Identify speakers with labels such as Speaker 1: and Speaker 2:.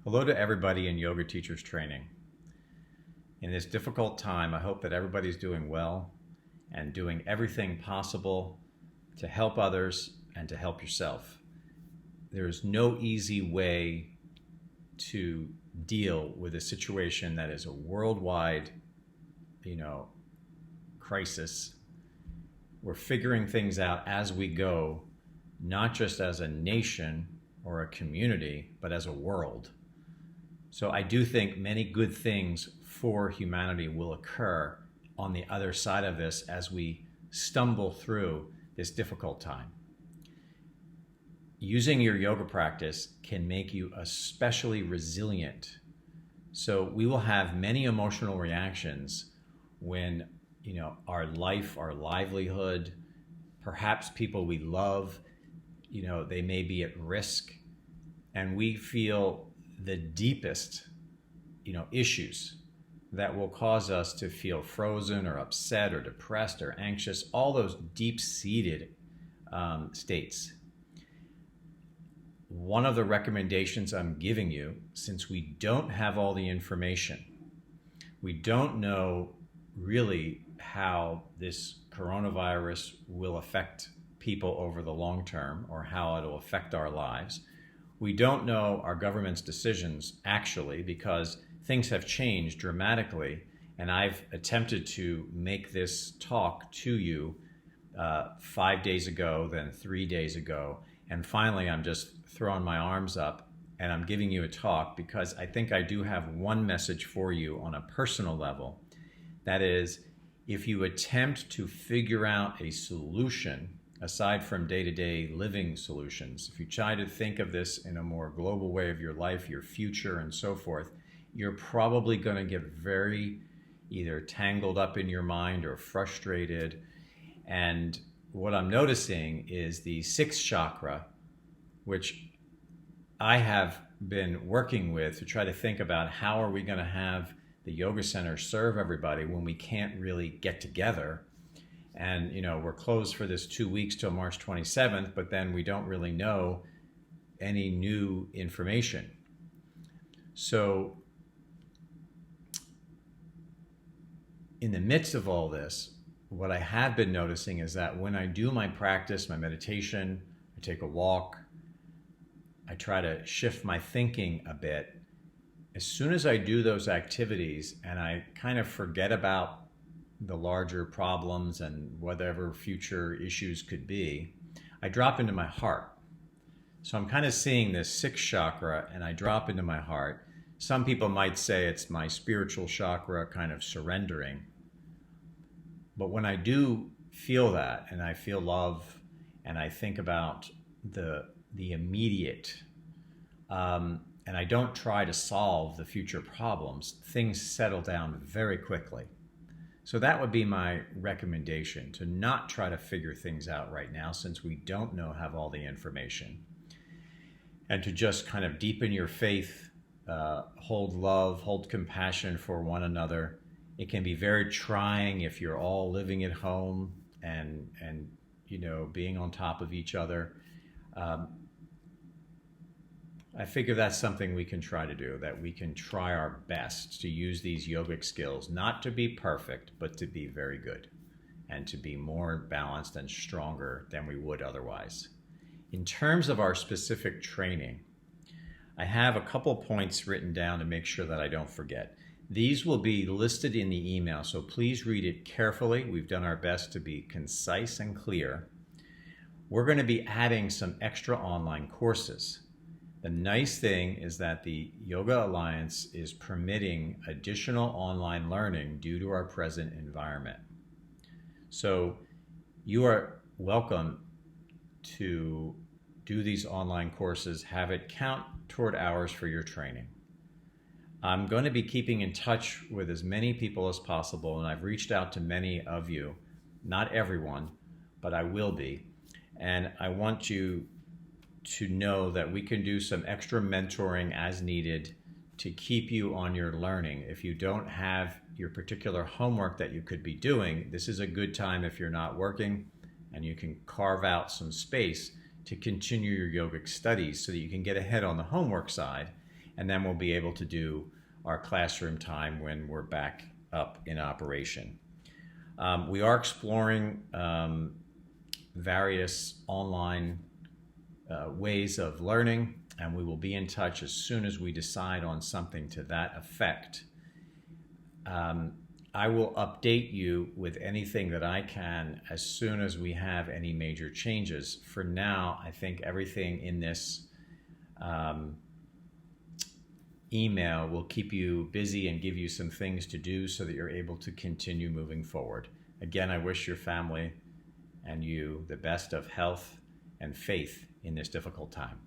Speaker 1: Hello to everybody in Yoga Teachers Training. In this difficult time, I hope that everybody's doing well and doing everything possible to help others and to help yourself. There is no easy way to deal with a situation that is a worldwide, crisis. We're figuring things out as we go, not just as a nation or a community, but as a world. So I do think many good things for humanity will occur on the other side of this as we stumble through this difficult time. Using your yoga practice can make you especially resilient. So we will have many emotional reactions when, our life, our livelihood, perhaps people we love, they may be at risk, and we feel the deepest, issues that will cause us to feel frozen or upset or depressed or anxious, all those deep-seated states. One of the recommendations I'm giving you, since we don't have all the information, we don't know really how this coronavirus will affect people over the long term or how it will affect our lives. We don't know our government's decisions actually because things have changed dramatically, and I've attempted to make this talk to you 5 days ago, then 3 days ago, and finally I'm just throwing my arms up and I'm giving you a talk because I think I do have one message for you on a personal level. That is, if you attempt to figure out a solution aside from day-to-day living solutions, if you try to think of this in a more global way of your life, your future, and so forth, you're probably going to get very either tangled up in your mind or frustrated. And what I'm noticing is the sixth chakra, which I have been working with to try to think about how are we going to have the yoga center serve everybody when we can't really get together. And, we're closed for this 2 weeks till March 27th, but then we don't really know any new information. So in the midst of all this, what I have been noticing is that when I do my practice, my meditation, I take a walk, I try to shift my thinking a bit. As soon as I do those activities and I kind of forget about the larger problems and whatever future issues could be, I drop into my heart. So I'm kind of seeing this sixth chakra and I drop into my heart. Some people might say it's my spiritual chakra kind of surrendering. But when I do feel that and I feel love and I think about the immediate, and I don't try to solve the future problems, things settle down very quickly. So that would be my recommendation, to not try to figure things out right now since we don't have all the information, and to just kind of deepen your faith, hold love, hold compassion for one another. It can be very trying if you're all living at home and being on top of each other. I figure that's something we can try to do, that we can try our best to use these yogic skills, not to be perfect, but to be very good and to be more balanced and stronger than we would otherwise. In terms of our specific training, I have a couple points written down to make sure that I don't forget. These will be listed in the email, so please read it carefully. We've done our best to be concise and clear. We're going to be adding some extra online courses. The nice thing is that the Yoga Alliance is permitting additional online learning due to our present environment. So you are welcome to do these online courses, have it count toward hours for your training. I'm going to be keeping in touch with as many people as possible, and I've reached out to many of you, not everyone, but I will be. And I want you to know that we can do some extra mentoring as needed to keep you on your learning. If you don't have your particular homework that you could be doing, this is a good time if you're not working, and you can carve out some space to continue your yogic studies so that you can get ahead on the homework side and then we'll be able to do our classroom time when we're back up in operation. We are exploring various online ways of learning, and we will be in touch as soon as we decide on something to that effect. I will update you with anything that I can as soon as we have any major changes. For now, I think everything in this email will keep you busy and give you some things to do so that you're able to continue moving forward. Again, I wish your family and you the best of health and faith in this difficult time.